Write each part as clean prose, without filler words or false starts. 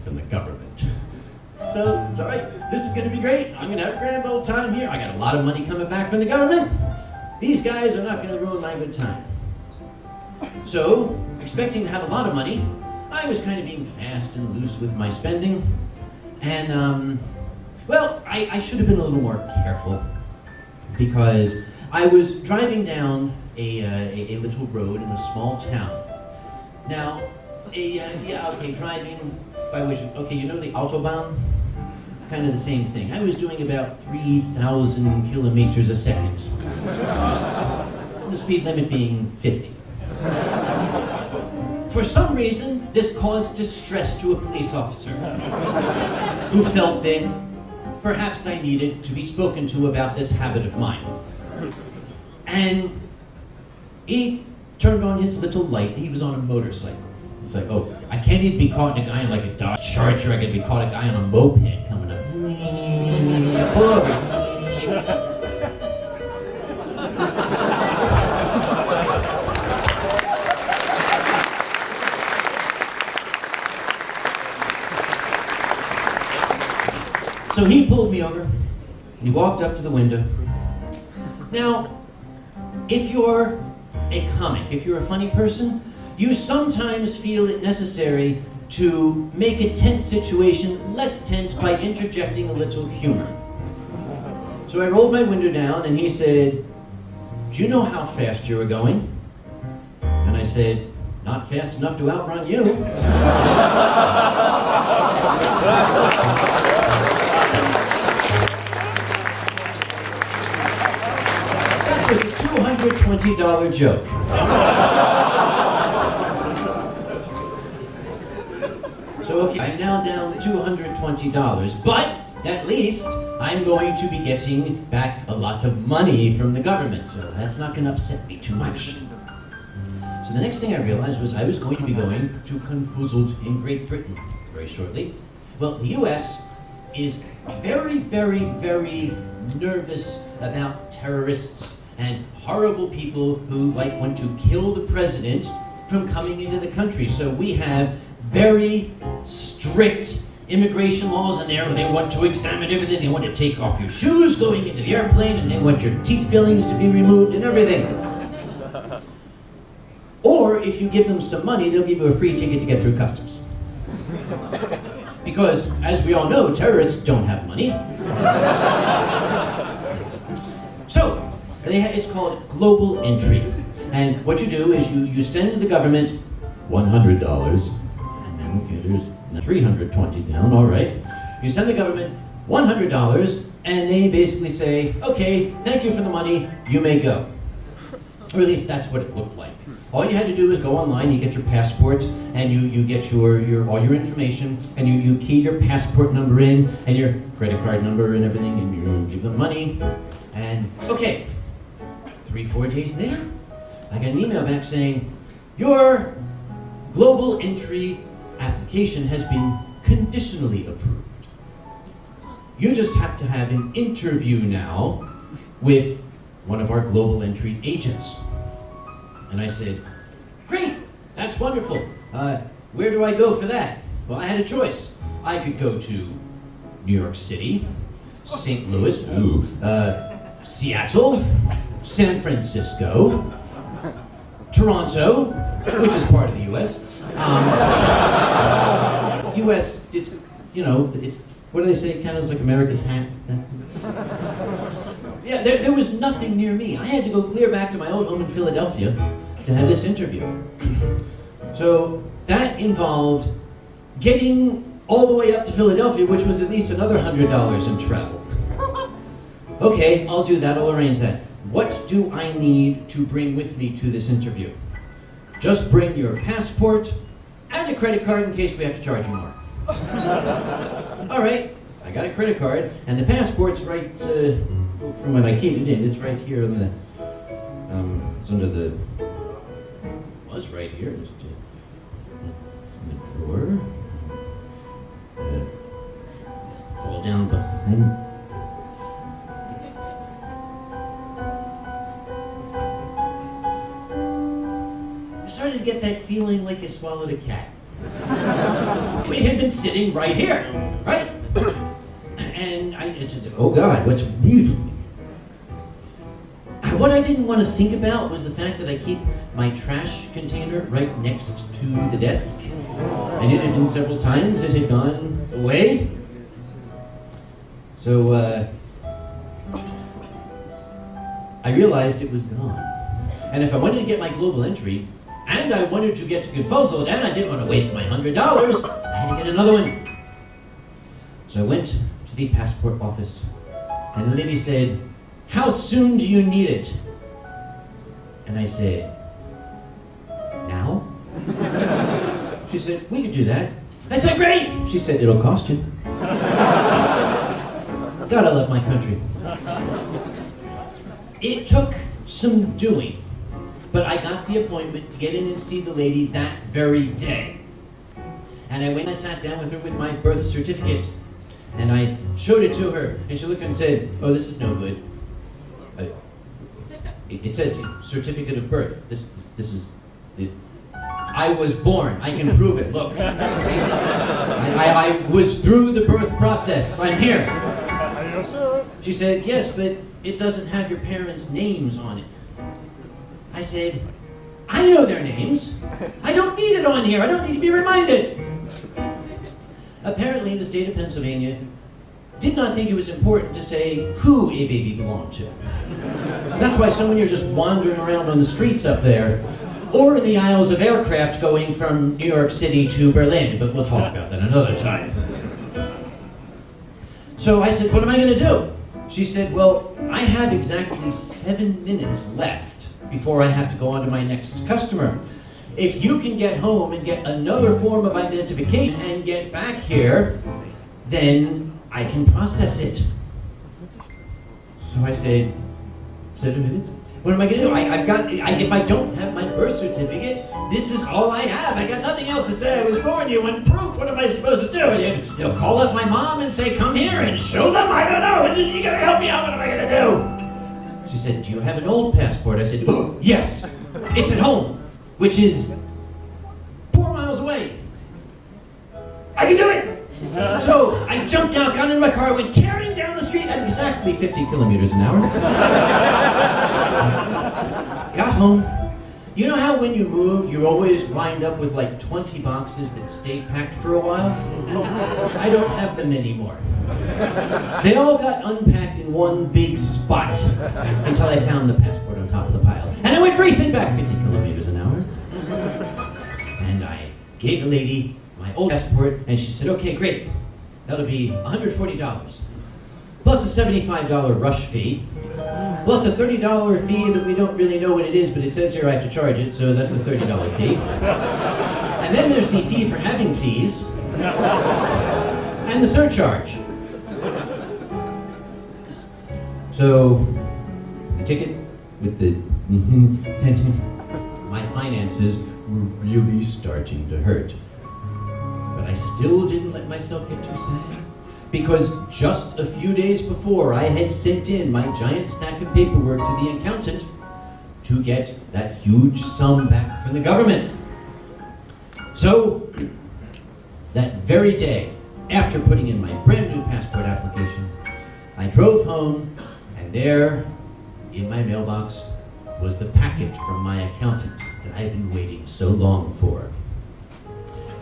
from the government. So, it's all right. This is going to be great. I'm going to have a grand old time here. I got a lot of money coming back from the government. These guys are not going to ruin my good time. So, expecting to have a lot of money, I was kind of being fast and loose with my spending. And, well, I should have been a little more careful, because I was driving down a little road in a small town. Now, driving by which, you know the Autobahn? Kind of the same thing. I was doing about 3,000 kilometers a second. The speed limit being 50. For some reason, this caused distress to a police officer who felt that perhaps I needed to be spoken to about this habit of mine. And he turned on his little light. He was on a motorcycle. It's like, oh, I can't even be caught in a guy in like a Dodge Charger. I gotta be caught a guy on a moped coming up. Pull over. So he pulled me over, and he walked up to the window. Now, if you're a comic, if you're a funny person, you sometimes feel it necessary to make a tense situation less tense by interjecting a little humor. So I rolled my window down, and he said, "Do you know how fast you were going?" And I said, "Not fast enough to outrun you." That was a $220 joke. So, okay, I'm now down to $220, but at least I'm going to be getting back a lot of money from the government, so that's not going to upset me too much. So the next thing I realized was I was going to be going to Confuzzled in Great Britain very shortly. Well, the U.S. is very, very, very nervous about terrorists and horrible people who want to kill the president from coming into the country. So we have very strict immigration laws, and they want to examine everything. They want to take off your shoes going into the airplane, and they want your teeth fillings to be removed and everything. Or if you give them some money, they'll give you a free ticket to get through customs. Because, as we all know, terrorists don't have money. So, it's called global entry. And what you do is you send the government $100, there's 320 down, all right. You send the government $100, and they basically say, okay, thank you for the money, you may go. Or at least that's what it looked like. All you had to do was go online, you get your passport, and you get all your information, and you key your passport number in, and your credit card number and everything, and you give them money, and okay. 3-4 days later, I got an email back saying, your global entry application has been conditionally approved. You just have to have an interview now with one of our global entry agents. And I said, great, that's wonderful. Where do I go for that? Well, I had a choice. I could go to New York City, St. Louis, Seattle, San Francisco, Toronto, which is part of the U.S. U.S., it's, what do they say, kind of like America's hat? Yeah, there was nothing near me. I had to go clear back to my old home in Philadelphia to have this interview. So that involved getting all the way up to Philadelphia, which was at least another $100 in travel. Okay, I'll do that, I'll arrange that. What do I need to bring with me to this interview? Just bring your passport and a credit card in case we have to charge you more. All right, I got a credit card, and the passport's right, from when I keyed it in, it's right here in the, it's under the, was right here, just in the drawer. Fall down behind. I started to get that feeling like I swallowed a cat. it had been sitting right here, right? And I said, oh God, what's music? What I didn't want to think about was the fact that I keep my trash container right next to the desk. And it had been several times it had gone away. So I realized it was gone. And if I wanted to get my global entry, and I wanted to get to Confuso, and I didn't want to waste my $100, I had to get another one. So I went to the passport office, and the lady said, how soon do you need it? And I said, now? She said, we could do that. I said, great! She said, it'll cost you. God, I love my country. It took some doing, but I got the appointment to get in and see the lady that very day. And I went and I sat down with her with my birth certificate, and I showed it to her, and she looked and said, oh, this is no good. It says certificate of birth. This is it. I was born. I can prove it. Look. I was through the birth process. I'm here. She said, yes, but it doesn't have your parents' names on it. I said, I know their names. I don't need it on here. I don't need to be reminded. Apparently, the state of Pennsylvania did not think it was important to say who a baby belonged to. That's why some of you are just wandering around on the streets up there, or in the aisles of aircraft going from New York City to Berlin, but we'll talk about that another time. So I said, what am I going to do? She said, well, I have exactly 7 minutes left before I have to go on to my next customer. If you can get home and get another form of identification and get back here, then I can process it. So I said, 7 minutes? What am I going to do? If I don't have my birth certificate, this is all I have. I got nothing else to say. I was born. You want proof? What am I supposed to do? They'll call up my mom and say, come here and show them? I don't know. You got to help me out. What am I going to do? She said, do you have an old passport? I said, yes. It's at home, which is 4 miles away. I can do it. So I jumped out, got in my car, went tearing down the street at exactly 50 kilometers an hour. Got home. You know how when you move, you always wind up with like 20 boxes that stay packed for a while? I don't have them anymore. They all got unpacked in one big spot until I found the passport on top of the pile. And I went racing back 50 kilometers an hour. And I gave the lady my old passport, and she said, okay, great. That'll be $140, plus a $75 rush fee, plus a $30 fee that we don't really know what it is, but it says here I have to charge it, so that's the $30 fee. And then there's the fee for having fees, and the surcharge. So, the ticket with the my finances were really starting to hurt. But I still didn't let myself get too sad, because just a few days before I had sent in my giant stack of paperwork to the accountant to get that huge sum back from the government. So, that very day, after putting in my brand new passport application, I drove home, and there, in my mailbox, was the package from my accountant that I had been waiting so long for.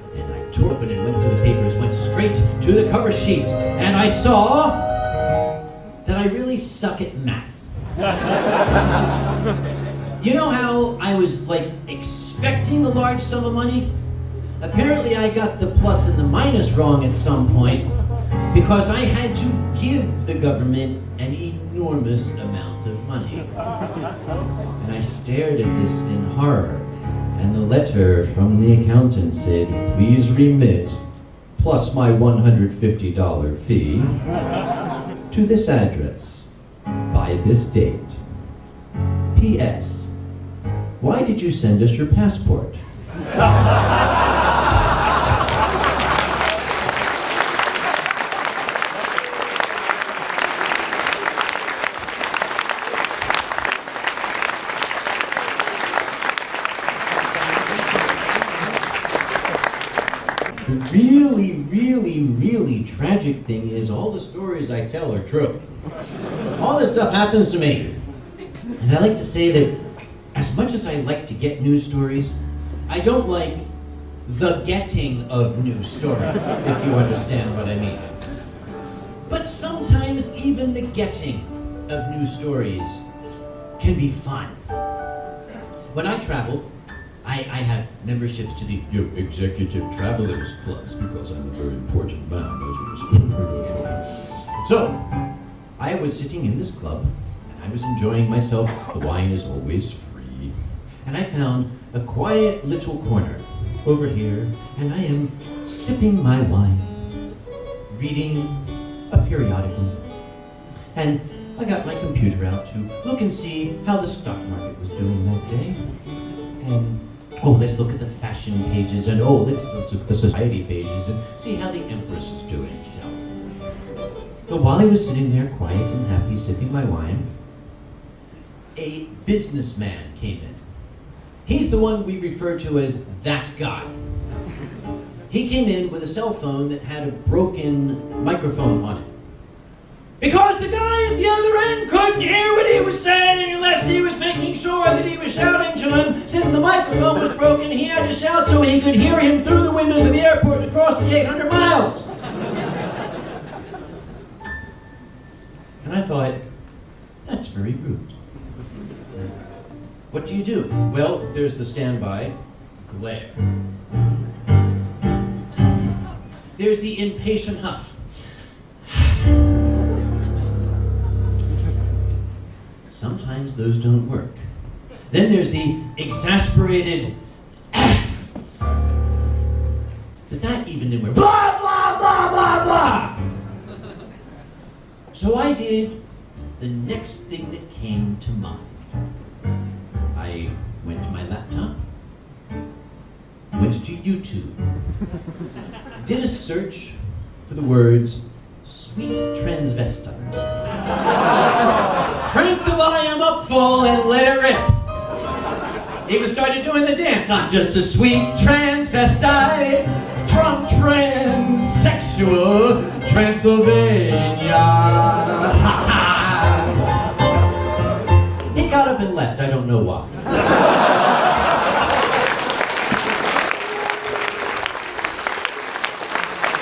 And I tore open and went through the papers, went straight to the cover sheet, and I saw that I really suck at math. You know how I was like expecting a large sum of money? Apparently I got the plus and the minus wrong at some point, because I had to give the government an enormous amount of money. And I stared at this in horror. And the letter from the accountant said, please remit, plus my $150 fee, to this address, by this date. P.S. Why did you send us your passport? The really really tragic thing is all the stories I tell are true. All this stuff happens to me. And I like to say that as much as I like to get news stories, I don't like the getting of news stories, if you understand what I mean. But sometimes even the getting of news stories can be fun. When I travel, I have memberships to the Executive Travelers Clubs because I'm a very important man, as you know. So, I was sitting in this club, and I was enjoying myself. The wine is always free. And I found a quiet little corner over here, and I am sipping my wine, reading a periodical. And I got my computer out to look and see how the stock market was doing that day. And oh, let's look at the fashion pages, and oh, let's look at the society pages and see how the Empress is doing, shall we? So while I was sitting there quiet and happy sipping my wine, a businessman came in. He's the one we refer to as that guy. He came in with a cell phone that had a broken microphone on it. Because the guy at the other end couldn't hear what he was saying unless he was making sure that he was shouting to him. Since the microphone was broken, he had to shout so he could hear him through the windows of the airport across the 800 miles. And I thought, that's very rude. What do you do? Well, there's the standby glare. There's the impatient huff. Sometimes those don't work. Then there's the exasperated but that even didn't work. Blah, blah, blah, blah, blah! So I did the next thing that came to mind. I went to my laptop, went to YouTube, did a search for the words sweet transvestite. Cranked the volume up full and let it rip. Even started doing the dance. I'm just a sweet transvestite from transsexual Transylvania. He got up and left. I don't know why.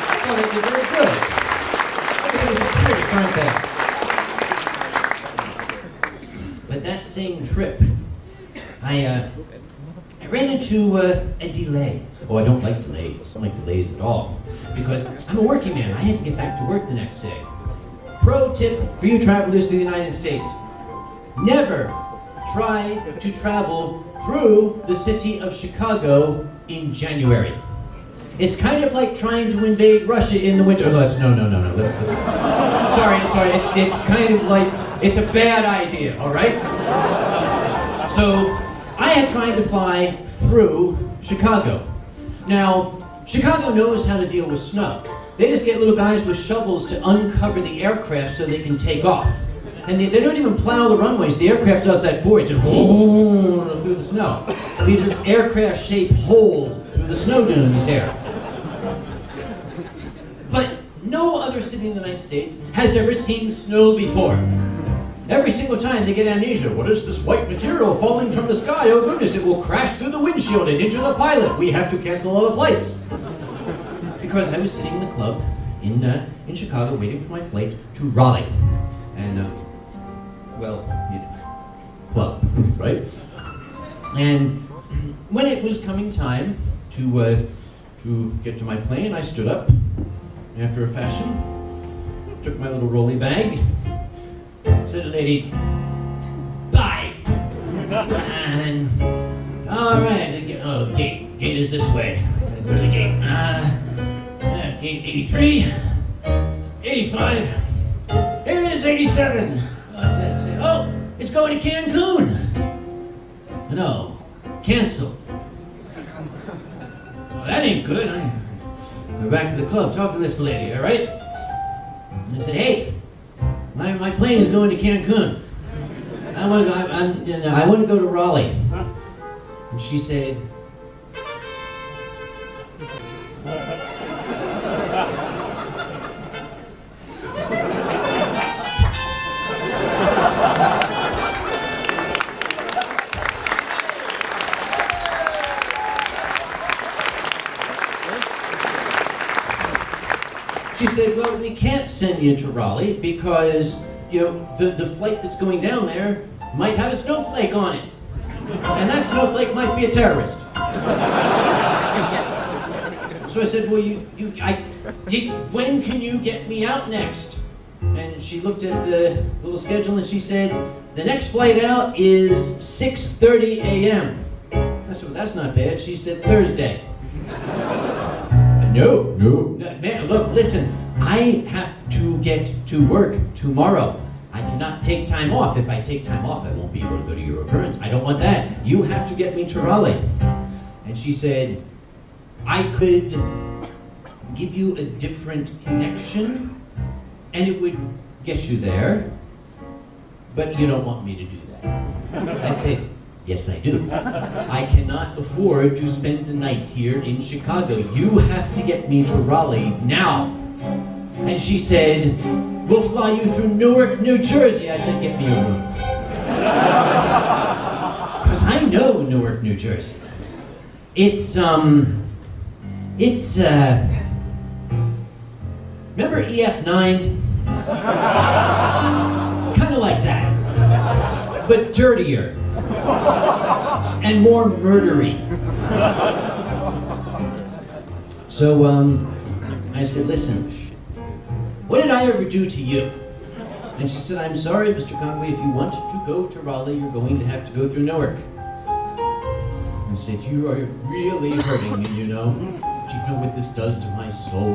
I thought it did very good. Everybody's pretty, aren't they? But that same trip, I ran into a delay. Oh, I don't like delays. I don't like delays at all. Because I'm a working man. I had to get back to work the next day. Pro tip for you travelers to the United States. Never try to travel through the city of Chicago in January. It's kind of like trying to invade Russia in the winter. No. Sorry. It's kind of like, it's a bad idea, all right? So, I had tried to fly through Chicago. Now, Chicago knows how to deal with snow. They just get little guys with shovels to uncover the aircraft so they can take off. And they don't even plow the runways. The aircraft does that for you. Just through the snow. Leaves this aircraft-shaped hole through the snow dunes there. But no other city in the United States has ever seen snow before. Every single time they get amnesia. What is this white material falling from the sky? Oh goodness, it will crash through the windshield and injure the pilot. We have to cancel all the flights. Because I was sitting in the club in Chicago waiting for my flight to Raleigh. And, club, right? And when it was coming time to get to my plane, I stood up, after a fashion, took my little rolly bag, said to the lady, bye. And, all right, gate is this way. Gotta go to the gate. Gate 83, 85, here it is, 87. Oh, it's going to Cancun. No, cancel. Well, that ain't good. I go back to the club, talk to this lady, all right? And I said, hey, my plane is going to Cancun. I want to go to Raleigh. And she said, She said, well, we can't send you to Raleigh because, you know, the flight that's going down there might have a snowflake on it. And that snowflake might be a terrorist. So I said, well, when can you get me out next? And she looked at the little schedule and she said, the next flight out is 6:30 a.m. I said, well, that's not bad. She said, Thursday. No, man, look, listen, I have to get to work tomorrow. I cannot take time off. If I take time off, I won't be able to go to Eurofurence. I don't want that. You have to get me to Raleigh. And she said, I could give you a different connection, and it would get you there, but you don't want me to do that. I said, yes, I do. I cannot afford to spend the night here in Chicago. You have to get me to Raleigh now. And she said, we'll fly you through Newark, New Jersey. I said, get me a room. Because I know Newark, New Jersey. Remember EF9? Kind of like that. But dirtier. And more murdery. So, I said, listen, what did I ever do to you? And she said, I'm sorry, Mr. Conway, if you want to go to Raleigh, you're going to have to go through Newark. I said, you are really hurting me, you know. Do you know what this does to my soul?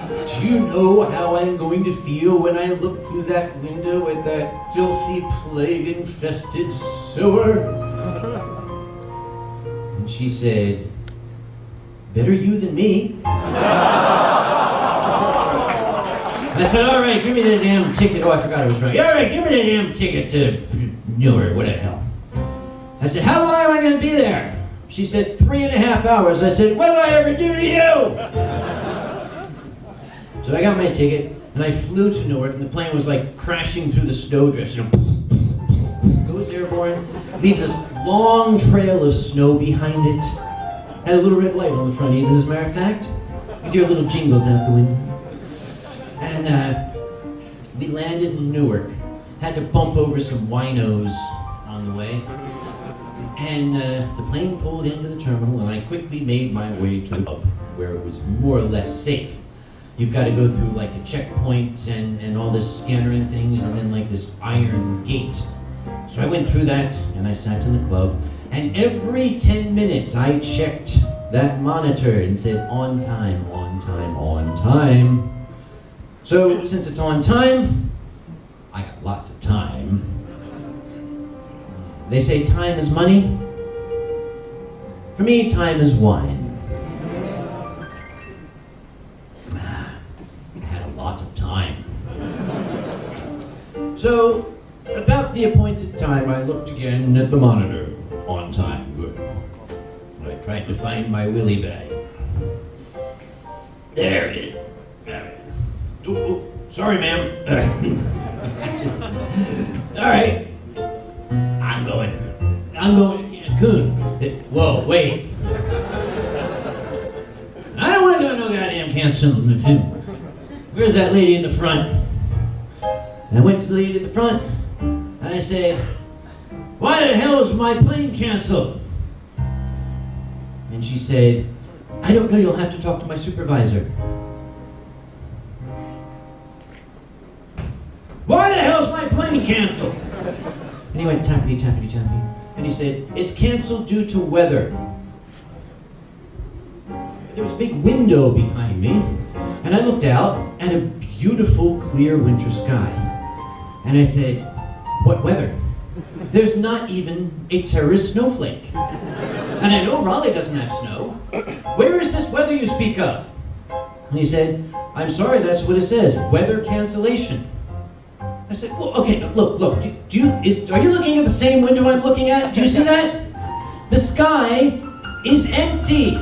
Do you know how I'm going to feel when I look through that window at that filthy, plague-infested sewer? And she said, better you than me. I said, all right, give me that damn ticket. Oh, I forgot I was right. All right, give me that damn ticket to Newark, what the hell. I said, how long am I going to be there? She said, 3.5 hours. I said, what did I ever do to you? So I got my ticket, and I flew to Newark, and the plane was like crashing through the snowdrifts. You know, goes airborne, leaves this long trail of snow behind it. Had a little red light on the front, even as a matter of fact. You hear little jingles out the window. And we landed in Newark. Had to bump over some winos on the way. And the plane pulled into the terminal, and I quickly made my way to the hub, where it was more or less safe. You've got to go through like a checkpoint and all this scanner and things, and then like this iron gate. So I went through that, and I sat in the club, and every 10 minutes I checked that monitor and said, on time, on time, on time. So since it's on time, I got lots of time. They say time is money. For me, time is wine. I had a lot of time. So, about the appointed time, I looked again at the monitor. On time, good. I tried to find my willy bag. There it is. Oh, sorry, ma'am. All right. I'm going to Cancun. Whoa, wait. I don't want to go to no goddamn Cancun. Where's that lady in the front? And I went to the lady at the front, and I said, why the hell is my plane canceled? And she said, I don't know, you'll have to talk to my supervisor. Why the hell is my plane canceled? And he went tappity, tappity, tappity. And he said, it's canceled due to weather. There was a big window behind me, and I looked out at a beautiful, clear winter sky. And I said, what weather? There's not even a terrorist snowflake. And I know Raleigh doesn't have snow. Where is this weather you speak of? And he said, I'm sorry, that's what it says, weather cancellation. I said, well, okay, look, are you looking at the same window I'm looking at? Do you see that? The sky is empty.